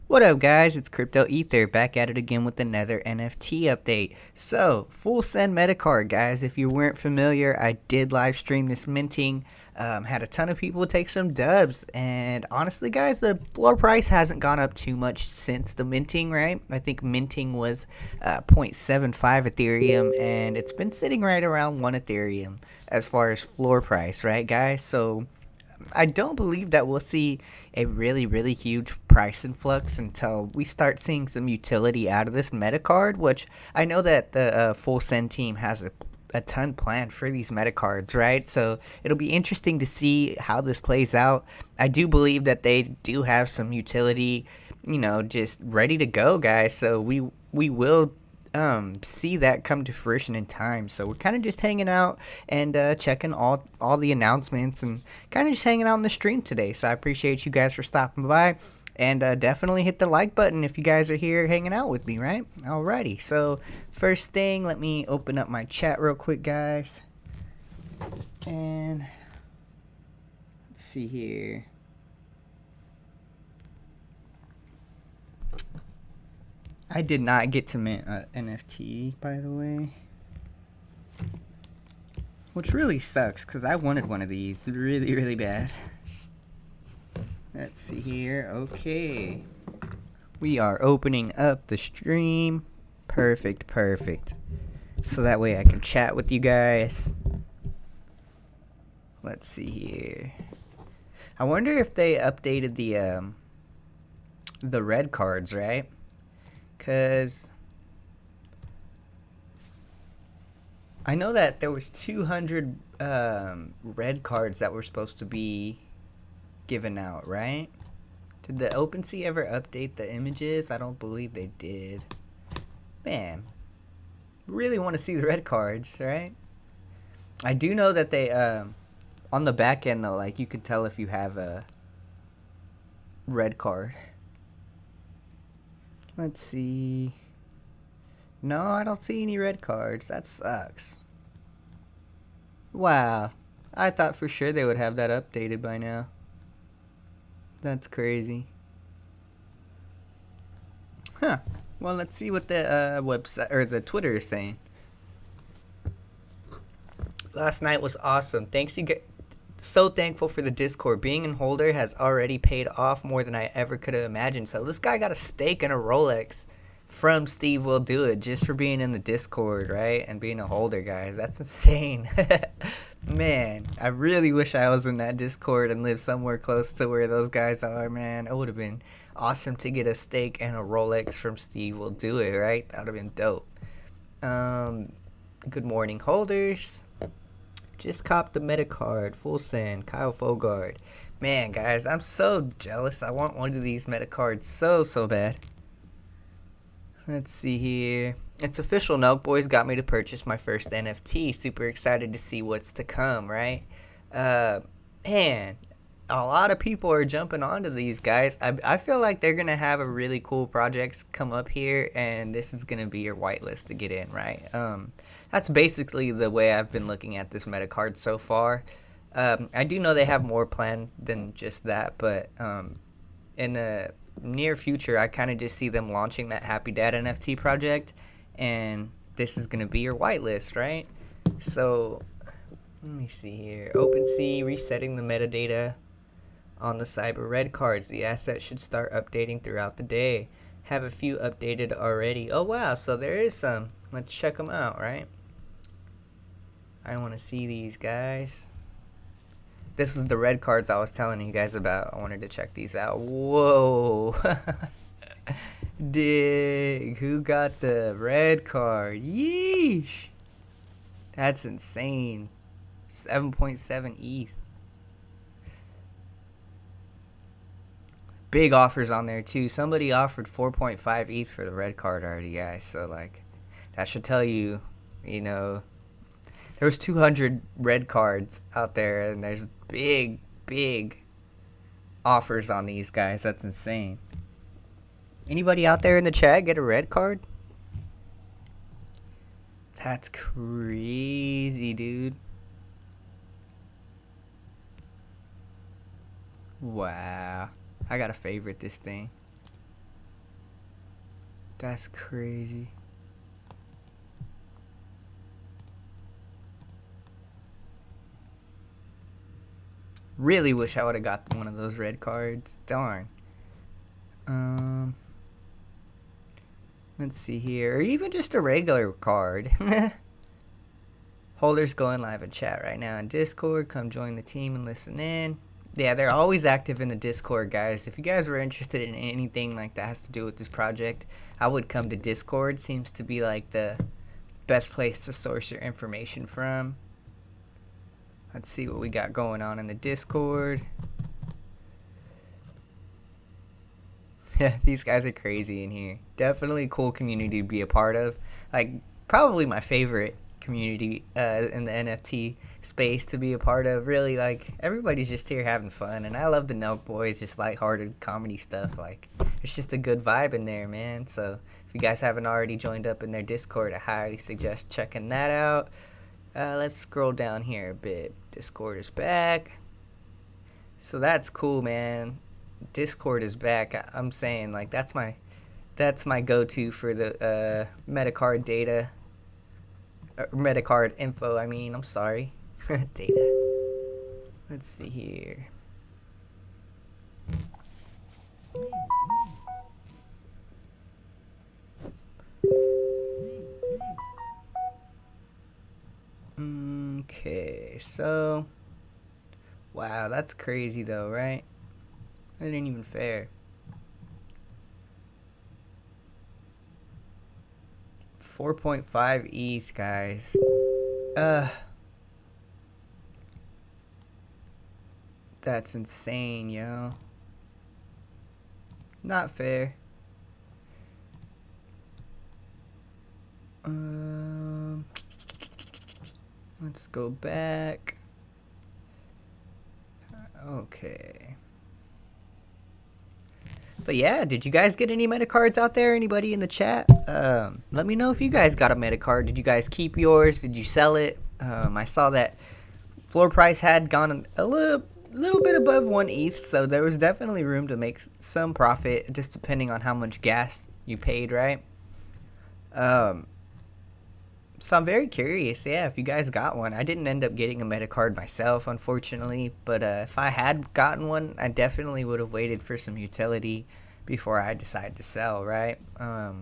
What up guys, it's Crypto Ether back at it again with another NFT update. So, full send Metacard guys, if you weren't familiar, I did live stream this minting, had a ton of people take some dubs, and honestly guys, the floor price hasn't gone up too much since the minting, right? I think minting was 0.75 Ethereum, and it's been sitting right around 1 Ethereum as far as floor price, right guys? So, I don't believe that we'll see a really huge price influx until we start seeing some utility out of this meta card, which I know that the Full Send team has a ton planned for these meta cards, right? So it'll be interesting to see how this plays out. I do believe that they do have some utility, just ready to go, guys. So we will see that come to fruition in time. So we're kind of just hanging out and checking all the announcements and kind of just hanging out on the stream today. So I appreciate you guys for stopping by. And definitely hit the like button if you guys are here hanging out with me, right? Alrighty, so first thing, let me open up my chat real quick, guys. And let's see here. I did not get to mint NFT, by the way. Which really sucks, because I wanted one of these really bad. Let's see here. Okay. We are opening up the stream. Perfect. So that way I can chat with you guys. Let's see here. I wonder if they updated the red cards, right? Because I know that there was 200 red cards that were supposed to be given out, right? Did the OpenSea ever update the images? I don't believe they did. Man, really want to see the red cards, right? I do know that they on the back end though, like you could tell if you have a red card. Let's see. No, I don't see any red cards. That sucks. Wow. I thought for sure they would have that updated by now. That's crazy. Huh. Well, let's see what the website or the Twitter is saying. Last night was awesome. Thanks you guys. So thankful for the Discord. Being in holder has already paid off more than I ever could have imagined. So this guy got a steak and a Rolex from Steve Will Do It just for being in the Discord, right? And being a holder, guys. That's insane. Man, I really wish I was in that Discord and lived somewhere close to where those guys are, man. It would have been awesome to get a steak and a Rolex from Steve Will Do It, right? That would have been dope. Good morning, holders. Just copped the meta card. Full send. Kyle Fogard. Man, guys, I'm so jealous. I want one of these meta cards so bad. Let's see here. It's official. Nelk Boys got me to purchase my first NFT. Super excited to see what's to come, right? Man, a lot of people are jumping onto these guys. I feel like they're going to have a really cool projects come up here, and this is going to be your whitelist to get in, right? That's basically the way I've been looking at this meta card so far. I do know they have more planned than just that, but in the near future, I kind of just see them launching that Happy Dad NFT project, and this is going to be your whitelist, right? So, let me see here. OpenSea resetting the metadata on the Cyber Red cards. The asset should start updating throughout the day. Have a few updated already. Oh, wow. So there is some. Let's check them out, right? I want to see these guys. This is the red cards I was telling you guys about. I wanted to check these out. Whoa. Dig. Who got the red card? Yeesh. That's insane. 7.7 ETH. Big offers on there too. Somebody offered 4.5 ETH for the red card already, guys. So like, that should tell you, there was 200 red cards out there, and there's big offers on these guys. That's insane. Anybody out there in the chat get a red card? That's crazy, dude. Wow. I gotta favorite this thing. That's crazy. Really wish I would have got one of those red cards. Darn. Let's see here. Or even just a regular card. Holders going live in chat right now in Discord. Come join the team and listen in. Yeah, they're always active in the Discord, guys. If you guys were interested in anything like that has to do with this project, I would come to Discord. Seems to be like the best place to source your information from. Let's see what we got going on in the Discord. Yeah, these guys are crazy in here. Definitely a cool community to be a part of. Like, probably my favorite community in the NFT space to be a part of. Really, like, everybody's just here having fun. And I love the Nelk boys, just lighthearted comedy stuff. Like, it's just a good vibe in there, man. So, if you guys haven't already joined up in their Discord, I highly suggest checking that out. Let's scroll down here a bit. Discord is back. So that's cool, man. Discord is back. I'm saying, like, that's my go-to for the Metacard data. Metacard info, I mean. I'm sorry. Data. Let's see here. Okay, so wow, that's crazy though, right? That ain't even fair. 4.5 ETH, guys. That's insane, yo. Not fair. Let's go back. Okay. But yeah, did you guys get any metacards out there? Anybody in the chat? Let me know if you guys got a metacard. Did you guys keep yours? Did you sell it? I saw that floor price had gone a little bit above 1 ETH, so there was definitely room to make some profit, just depending on how much gas you paid, right? So I'm very curious, yeah, if you guys got one. I didn't end up getting a metacard myself, unfortunately, but if I had gotten one, I definitely would have waited for some utility before I decided to sell, right? Yeah,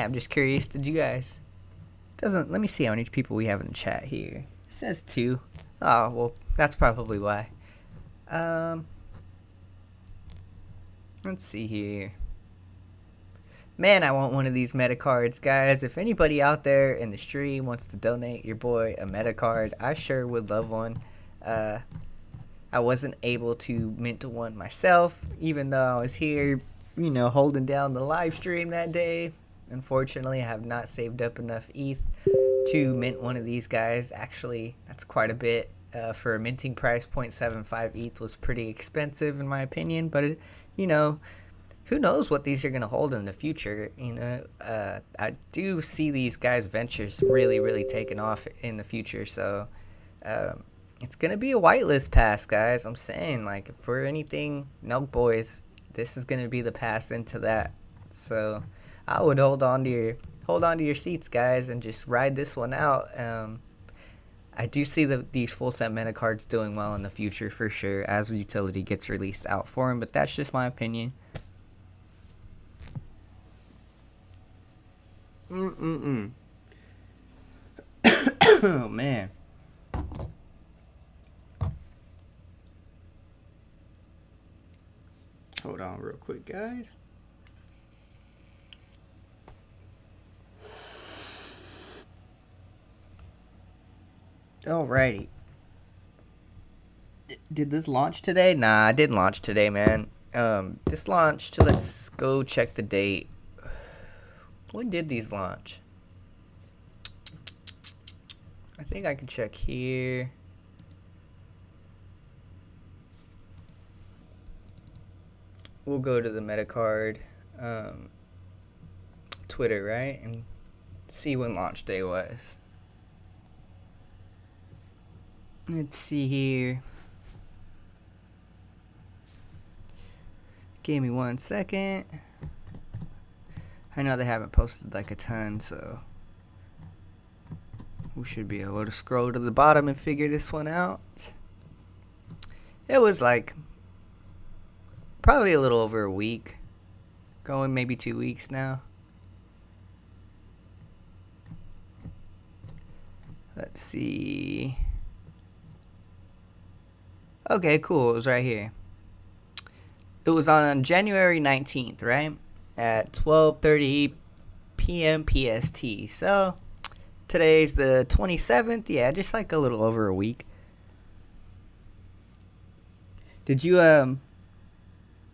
I'm just curious. Did you guys? Let me see how many people we have in the chat here. It says 2. Oh, well, that's probably why. Let's see here. Man, I want one of these metacards, guys. If anybody out there in the stream wants to donate your boy a metacard, I sure would love one. I wasn't able to mint one myself, even though I was here, you know, holding down the live stream that day. Unfortunately, I have not saved up enough ETH to mint one of these guys. Actually, that's quite a bit. For a minting price, 0.75 ETH was pretty expensive in my opinion, but it, you know, who knows what these are going to hold in the future. You know, I do see these guys' ventures really taking off in the future, so it's going to be a whitelist pass, guys. I'm saying, like, for anything Nelk boys, this is going to be the pass into that. So I would hold on to your seats, guys, and just ride this one out. I do see these FULLSEND meta cards doing well in the future for sure as utility gets released out for them, but that's just my opinion. Oh man. Hold on real quick, guys. Alrighty. Did this launch today? Nah, it didn't launch today, man. This launched. Let's go check the date. When did these launch? I think I can check here. We'll go to the Metacard Twitter, right? And see when launch day was. Let's see here. Give me 1 second. I know they haven't posted like a ton, so we should be able to scroll to the bottom and figure this one out. It was like probably a little over a week, going maybe 2 weeks now. Let's see. Okay, cool. It was right here. It was on January 19th, right? At 12:30 p.m. PST. So today's the 27th. Yeah, just like a little over a week. Did you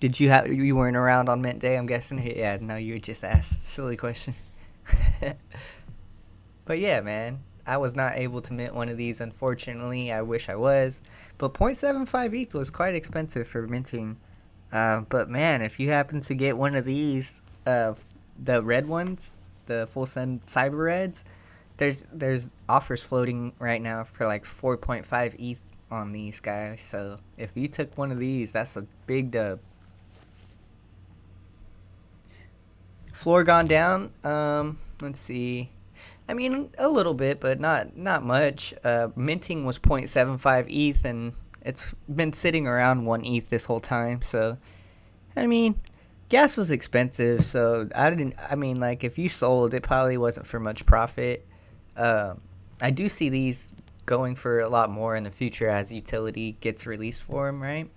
you weren't around on Mint Day, I'm guessing? Yeah, no, you just asked a silly question. But yeah, man, I was not able to mint one of these, unfortunately. I wish I was. But 0.75 ETH was quite expensive for minting. But man, if you happen to get one of these, the red ones, the FULLSEND Cyber Reds, there's offers floating right now for like 4.5 ETH on these guys. So if you took one of these, that's a big dub. Floor gone down. Let's see. I mean, a little bit, but not much. Minting was 0.75 ETH, and it's been sitting around 1 ETH this whole time. So, I mean, gas was expensive, so I mean, like, if you sold, it probably wasn't for much profit. I do see these going for a lot more in the future as utility gets released for them, right?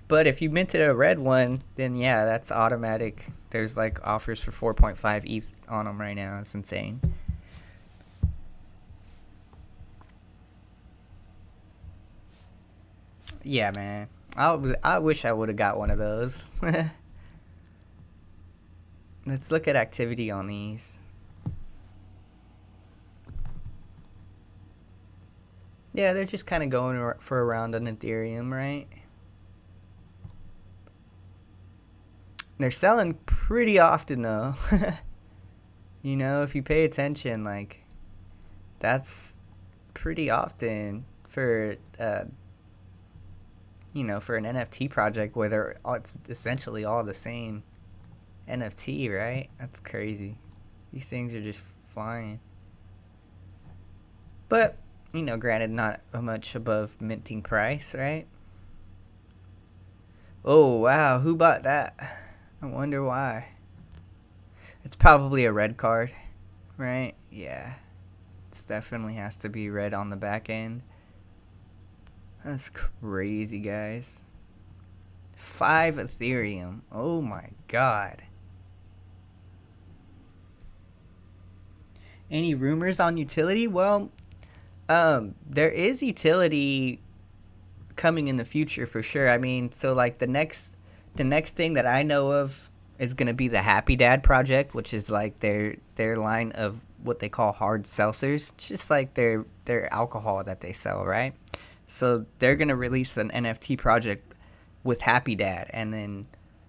But if you minted a red one, then yeah, that's automatic. There's like offers for 4.5 ETH on them right now. It's insane. Yeah, man. I wish I would have got one of those. Let's look at activity on these. Yeah, they're just kind of going for a round on Ethereum, right? They're selling pretty often, though. You know, if you pay attention, like, that's pretty often for, you know, for an NFT project where it's essentially all the same NFT, right? That's crazy. These things are just flying. But, you know, granted, not much above minting price, right? Oh, wow. Who bought that? I wonder why. It's probably a red card, right? Yeah. It definitely has to be red on the back end. That's crazy, guys. 5 Ethereum. Oh my god. Any rumors on utility? Well, there is utility coming in the future for sure. I mean, so like the next thing that I know of is going to be the Happy Dad project, which is like their line of what they call hard seltzers, just like their alcohol that they sell, right? So they're going to release an NFT project with Happy Dad, and then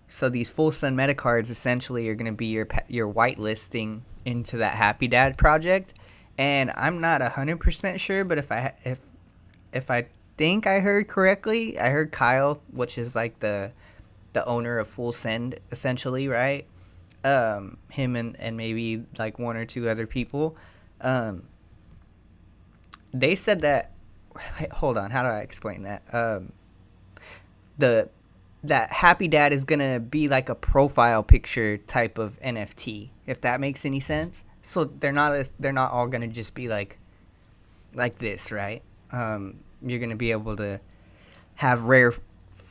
so these FULLSEND meta cards essentially are going to be your whitelisting into that Happy Dad project. And I'm not 100% sure, but if I think I heard correctly, I heard Kyle, which is like the owner of FULLSEND, essentially, right? Him and maybe like 1 or 2 other people. They said that. Hold on, how do I explain that? That Happy Dad is gonna be like a profile picture type of NFT, if that makes any sense. So they're not all gonna just be like this, right? You're gonna be able to have rare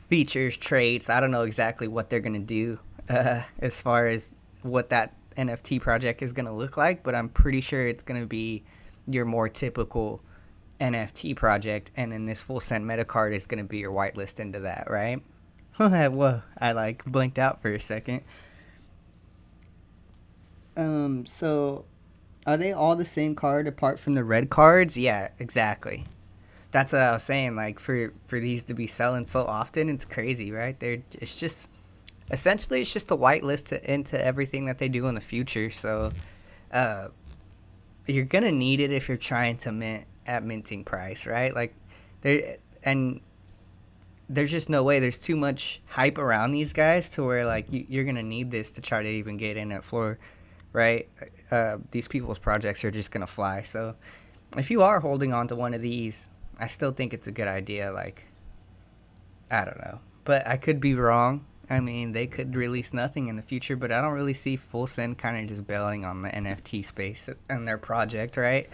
features, traits. I don't know exactly what they're gonna do as far as what that NFT project is gonna look like, but I'm pretty sure it's gonna be your more typical NFT project, and then this FULLSEND meta card is gonna be your whitelist into that, right? Whoa, I like blinked out for a second. So are they all the same card apart from the red cards? Yeah, exactly. That's what I was saying. Like for these to be selling so often, it's crazy, right? It's just essentially it's just a whitelist into everything that they do in the future. So, you're gonna need it if you're trying to mint at minting price, right? Like there's just no way. There's too much hype around these guys to where like you're gonna need this to try to even get in at floor. right? These people's projects are just gonna fly. So if you are holding on to one of these, I still think it's a good idea. Like, I don't know, but I could be wrong. I mean, they could release nothing in the future, but I don't really see FULLSEND kind of just bailing on the NFT space and their project, right?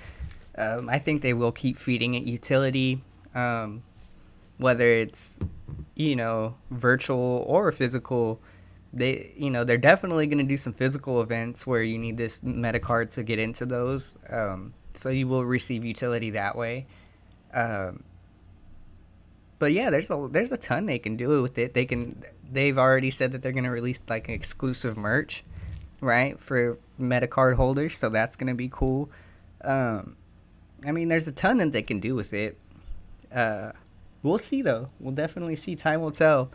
I think they will keep feeding it utility, whether it's, virtual or physical. They're definitely going to do some physical events where you need this meta card to get into those. So you will receive utility that way. But yeah, there's a ton they can do with it. They've already said that they're going to release like an exclusive merch, right, for meta card holders. So that's going to be cool. I mean, there's a ton that they can do with it. We'll see, though. We'll definitely see. Time will tell.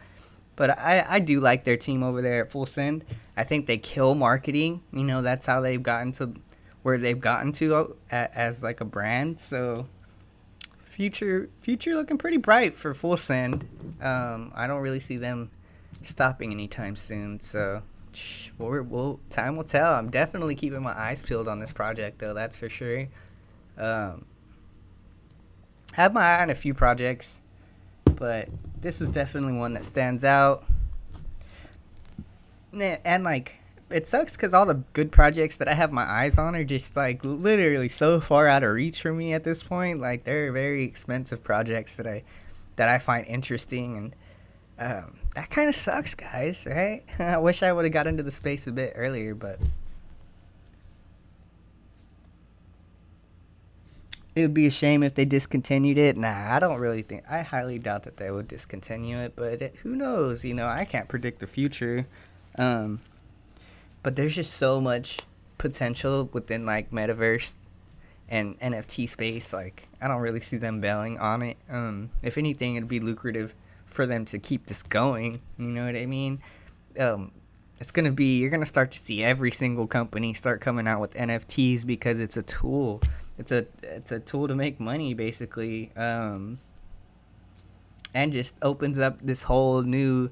But I do like their team over there at FULLSEND. I think they kill marketing. That's how they've gotten to where they've gotten to as like a brand. So future looking pretty bright for FULLSEND. I don't really see them stopping anytime soon. So time will tell. I'm definitely keeping my eyes peeled on this project, though. That's for sure. Have my eye on a few projects, but this is definitely one that stands out. And like, it sucks because all the good projects that I have my eyes on are just like literally so far out of reach for me at this point. Like, they're very expensive projects that I find interesting, and that kind of sucks, guys, right? I wish I would have got into the space a bit earlier, but it would be a shame if they discontinued it. Nah, I highly doubt that they would discontinue it, but who knows? I can't predict the future. But there's just so much potential within like metaverse and NFT space. Like, I don't really see them bailing on it. If anything, it'd be lucrative for them to keep this going. You know what I mean? You're gonna start to see every single company start coming out with NFTs because it's a tool. It's a tool to make money, basically, and just opens up this whole new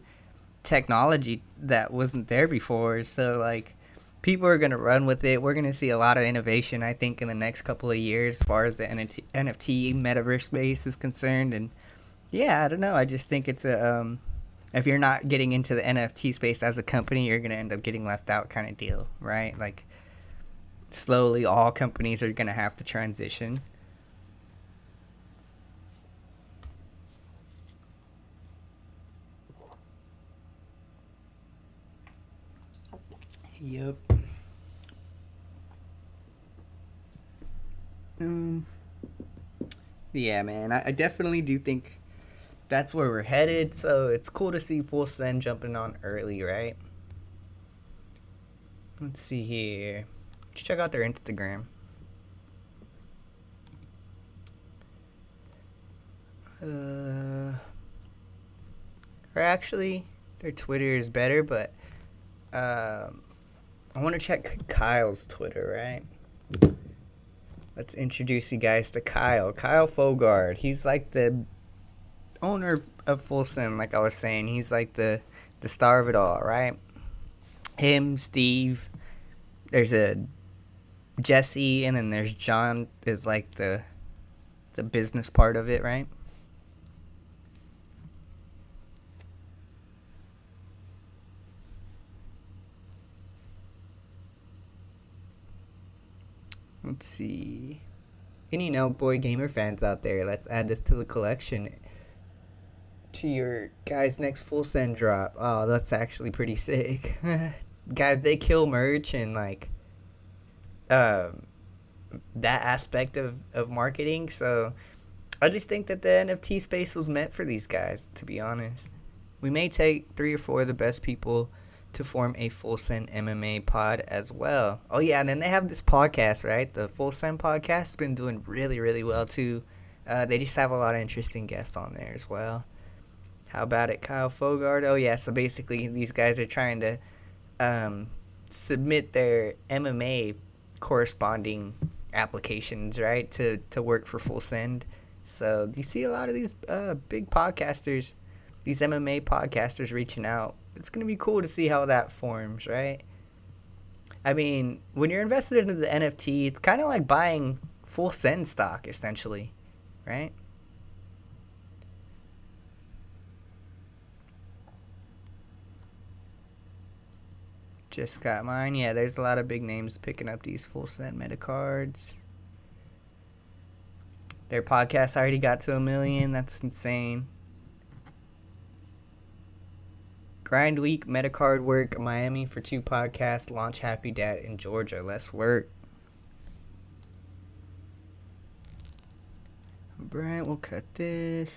technology that wasn't there before. So like, people are gonna run with it. We're gonna see a lot of innovation, I think, in the next couple of years as far as the NFT metaverse space is concerned. And yeah, I don't know. I just think it's if you're not getting into the NFT space as a company, you're gonna end up getting left out, kind of deal, right? Like, slowly all companies are going to have to transition. Yep. Yeah, man, I definitely do think that's where we're headed. So it's cool to see FULLSEND jumping on early, right? Let's see here. Let's check out their Instagram. Or actually, their Twitter is better, but I want to check Kyle's Twitter, right? Let's introduce you guys to Kyle. Kyle Fogard. He's like the owner of FULLSEND, like I was saying. He's like the star of it all, right? Him, Steve. There's a Jesse, and then there's John is like the business part of it, right? Let's see. Any Nelk Boy Gamer fans out there, let's add this to the collection. To your guys' next FULLSEND drop. Oh, that's actually pretty sick. Guys, they kill merch and like that aspect of marketing. So I just think that the NFT space was meant for these guys, to be honest. We may take 3 or 4 of the best people to form a FULLSEND MMA pod as well. Oh yeah, and then they have this podcast, right? The FULLSEND podcast has been doing really, really well too. They just have a lot of interesting guests on there as well. How about it, Kyle Fogard? Oh yeah, so basically these guys are trying to submit their MMA corresponding applications, right, to work for FULLSEND. So you see a lot of these big podcasters, these MMA podcasters reaching out. It's going to be cool to see how that forms, right? I mean, when you're invested into the NFT, it's kind of like buying FULLSEND stock, essentially, right? Just got mine. Yeah, there's a lot of big names picking up these FULLSEND Metacards. Their podcast already got to 1 million. That's insane. Grind week, Metacard work, Miami for 2 podcasts, launch Happy Dad in Georgia. Let's work. Alright, we'll cut this.